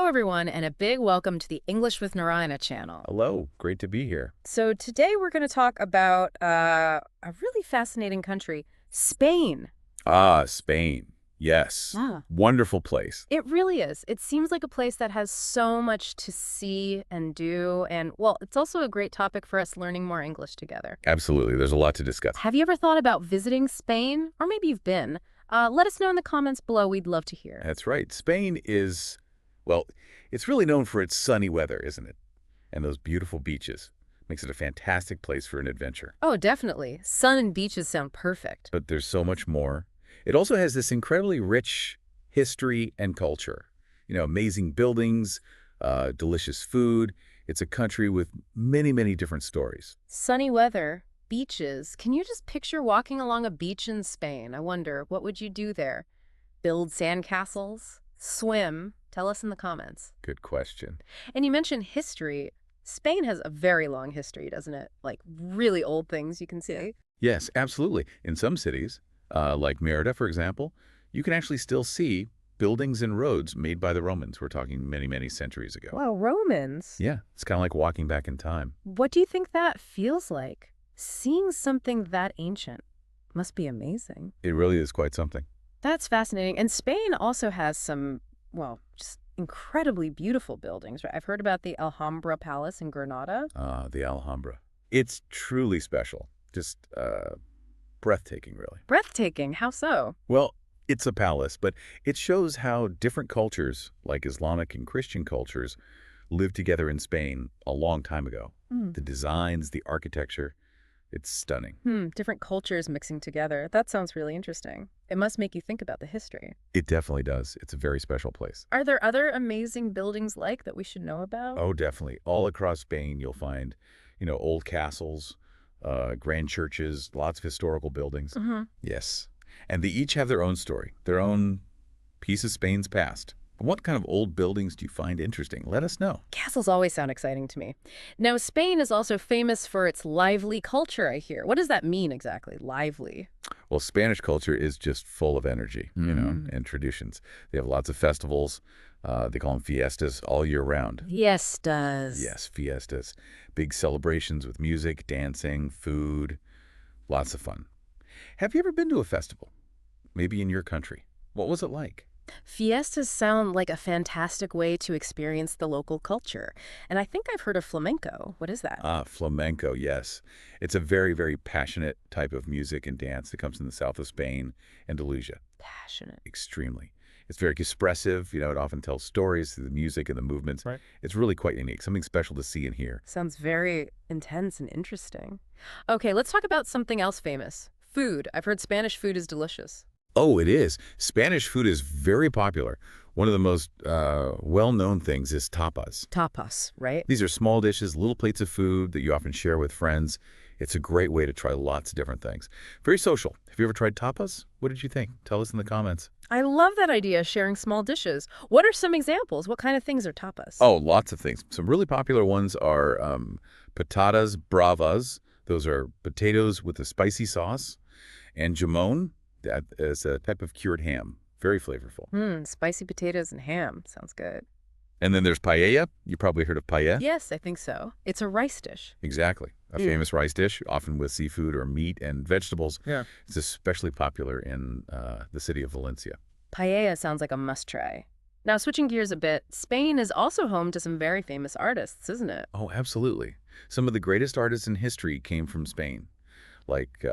everyone, and a big welcome to the English with Narayana channel. Hello, great to be here. So today we're going to talk about a really fascinating country, Spain. Ah, Spain. Yes. Ah. Wonderful place. It really is. It seems like a place that has so much to see and do, and, well, it's also a great topic for us learning more English together. Absolutely. There's a lot to discuss. Have you ever thought about visiting Spain? Or maybe you've been. Let us know in the comments below. We'd love to hear. That's right. Spain is, well, it's really known for its sunny weather, isn't it? And those beautiful beaches. Makes it a fantastic place for an adventure. Oh, definitely. Sun and beaches sound perfect. But there's so much more. It also has this incredibly rich history and culture. Amazing buildings, delicious food. It's a country with many, many different stories. Sunny weather, beaches. Can you just picture walking along a beach in Spain? I wonder, what would you do there? Build sandcastles? Swim? Tell us in the comments. Good question. And you mentioned history. Spain has a very long history, doesn't it? Like really old things you can see. Yes, absolutely. In some cities, like Merida, for example, you can actually still see buildings and roads made by the Romans. We're talking many, many centuries ago. Wow, Romans. Yeah, it's kind of like walking back in time. What do you think that feels like? Seeing something that ancient must be amazing. It really is quite something. That's fascinating. And Spain also has some, well, just incredibly beautiful buildings, right? I've heard about the Alhambra Palace in Granada. The Alhambra. It's truly special. Just breathtaking, really. Breathtaking. How so? Well, it's a palace, but it shows how different cultures, like Islamic and Christian cultures, lived together in Spain a long time ago. The designs, the architecture, it's stunning. Different cultures mixing together. That sounds really interesting. It must make you think about the history. It definitely does. It's a very special place. Are there other amazing buildings like that we should know about? Oh, definitely. All across Spain, you'll find, old castles, grand churches, lots of historical buildings. Yes. And they each have their own story, their own piece of Spain's past. What kind of old buildings do you find interesting? Let us know. Castles always sound exciting to me. Now, Spain is also famous for its lively culture, I hear. What does that mean exactly, lively? Well, Spanish culture is just full of energy, and traditions. They have lots of festivals. They call them fiestas all year round. Fiestas. Yes, fiestas. Big celebrations with music, dancing, food. Lots of fun. Have you ever been to a festival? Maybe in your country. What was it like? Fiestas sound like a fantastic way to experience the local culture. And I think I've heard of flamenco. What is that? Flamenco, yes. It's a very, very passionate type of music and dance that comes in the south of Spain, Andalusia. Passionate. Extremely. It's very expressive. It often tells stories through the music and the movements. Right. It's really quite unique, something special to see and hear. Sounds very intense and interesting. Okay, let's talk about something else famous. Food. I've heard Spanish food is delicious. Oh, it is. Spanish food is very popular. One of the most well-known things is tapas. Tapas, right? These are small dishes, little plates of food that you often share with friends. It's a great way to try lots of different things. Very social. Have you ever tried tapas? What did you think? Tell us in the comments. I love that idea, sharing small dishes. What are some examples? What kind of things are tapas? Oh, lots of things. Some really popular ones are patatas bravas. Those are potatoes with a spicy sauce. And jamón. That is a type of cured ham. Very flavorful. Spicy potatoes and ham. Sounds good. And then there's paella. You probably heard of paella? Yes, I think so. It's a rice dish. Exactly. A famous rice dish, often with seafood or meat and vegetables. Yeah. It's especially popular in the city of Valencia. Paella sounds like a must-try. Now, switching gears a bit, Spain is also home to some very famous artists, isn't it? Oh, absolutely. Some of the greatest artists in history came from Spain, like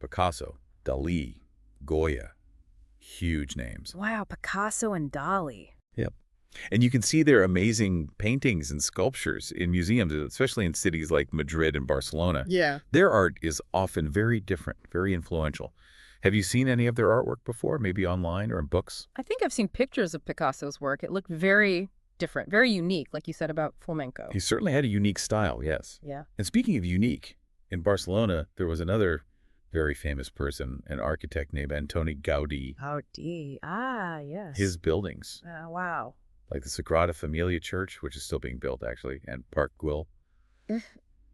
Picasso, Dalí, Goya. Huge names. Wow, Picasso and Dalí. Yep. And you can see their amazing paintings and sculptures in museums, especially in cities like Madrid and Barcelona. Yeah. Their art is often very different, very influential. Have you seen any of their artwork before, maybe online or in books? I think I've seen pictures of Picasso's work. It looked very different, very unique, like you said about flamenco. He certainly had a unique style, yes. Yeah. And speaking of unique, in Barcelona, there was another very famous person, an architect named Antoni Gaudí. Gaudí. Yes. His buildings, Wow. like the Sagrada Familia church, which is still being built, actually, and Park Güell,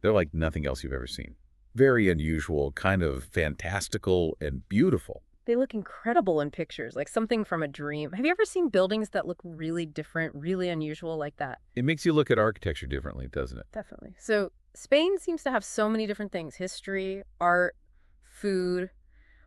they're like nothing else you've ever seen. Very unusual, kind of fantastical and beautiful. They look incredible in pictures, like something from a dream. Have you ever seen buildings that look really different, really unusual like that? It makes you look at architecture differently, doesn't it? Definitely. So Spain seems to have so many different things: history, art, food.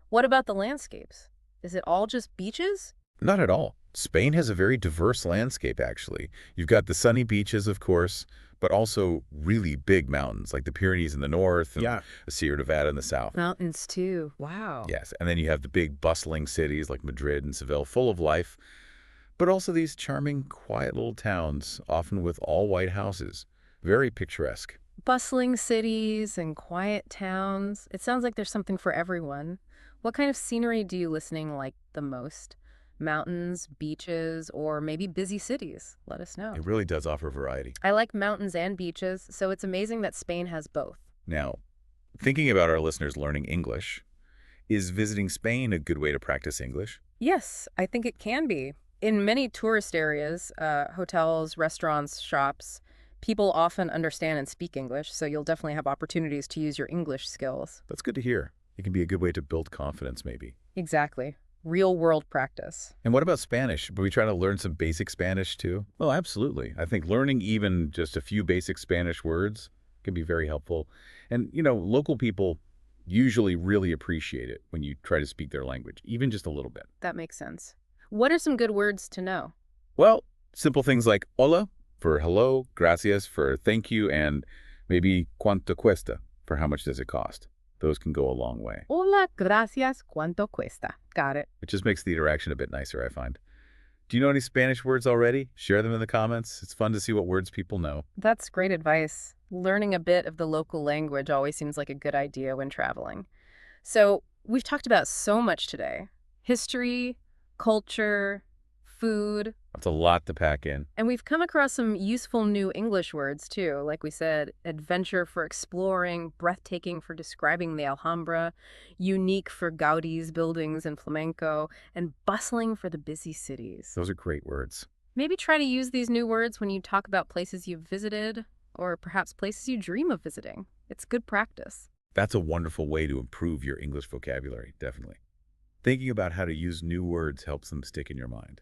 What about the landscapes? Is it all just beaches? Not at all. Spain has a very diverse landscape, actually. You've got the sunny beaches, of course, but also really big mountains, like the Pyrenees in the north and the Sierra Nevada in the south. Mountains too. Wow. Yes, and then you have the big bustling cities like Madrid and Seville, full of life, but also these charming, quiet little towns, often with all-white houses. Very picturesque. Bustling cities and quiet towns. It sounds like there's something for everyone. What kind of scenery do you listening like the most? Mountains, beaches, or maybe busy cities? Let us know. It really does offer variety. I like mountains and beaches, so it's amazing that Spain has both. Now, thinking about our listeners learning English, is visiting Spain a good way to practice English? Yes, I think it can be. In many tourist areas, hotels, restaurants, shops, people often understand and speak English, so you'll definitely have opportunities to use your English skills. That's good to hear. It can be a good way to build confidence, maybe. Exactly. Real-world practice. And what about Spanish? Are we trying to learn some basic Spanish, too? Oh, absolutely. I think learning even just a few basic Spanish words can be very helpful. And, local people usually really appreciate it when you try to speak their language, even just a little bit. That makes sense. What are some good words to know? Well, simple things like hola for hello, gracias for thank you, and maybe cuánto cuesta for how much does it cost. Those can go a long way. Hola, gracias, ¿cuánto cuesta? Got it. It just makes the interaction a bit nicer, I find. Do you know any Spanish words already? Share them in the comments. It's fun to see what words people know. That's great advice. Learning a bit of the local language always seems like a good idea when traveling. So we've talked about so much today. History, culture, food. That's a lot to pack in. And we've come across some useful new English words, too. Like we said, adventure for exploring, breathtaking for describing the Alhambra, unique for Gaudí's buildings and Flamenco, and bustling for the busy cities. Those are great words. Maybe try to use these new words when you talk about places you've visited, or perhaps places you dream of visiting. It's good practice. That's a wonderful way to improve your English vocabulary, definitely. Thinking about how to use new words helps them stick in your mind.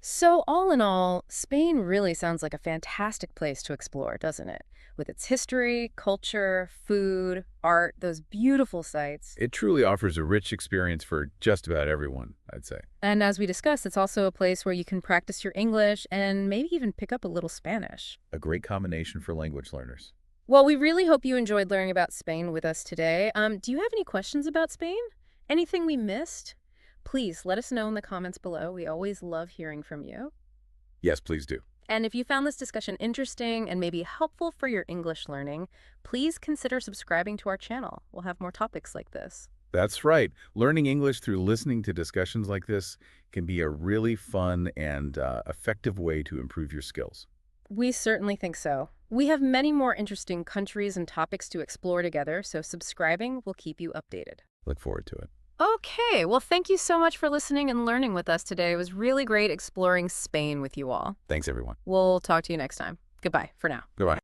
So all in all, Spain really sounds like a fantastic place to explore, doesn't it? With its history, culture, food, art, those beautiful sights. It truly offers a rich experience for just about everyone, I'd say. And as we discussed, it's also a place where you can practice your English and maybe even pick up a little Spanish. A great combination for language learners. Well, we really hope you enjoyed learning about Spain with us today. Do you have any questions about Spain? Anything we missed? Please let us know in the comments below. We always love hearing from you. Yes, please do. And if you found this discussion interesting and maybe helpful for your English learning, please consider subscribing to our channel. We'll have more topics like this. That's right. Learning English through listening to discussions like this can be a really fun and effective way to improve your skills. We certainly think so. We have many more interesting countries and topics to explore together, so subscribing will keep you updated. Look forward to it. Okay, well, thank you so much for listening and learning with us today. It was really great exploring Spain with you all. Thanks, everyone. We'll talk to you next time. Goodbye for now. Goodbye.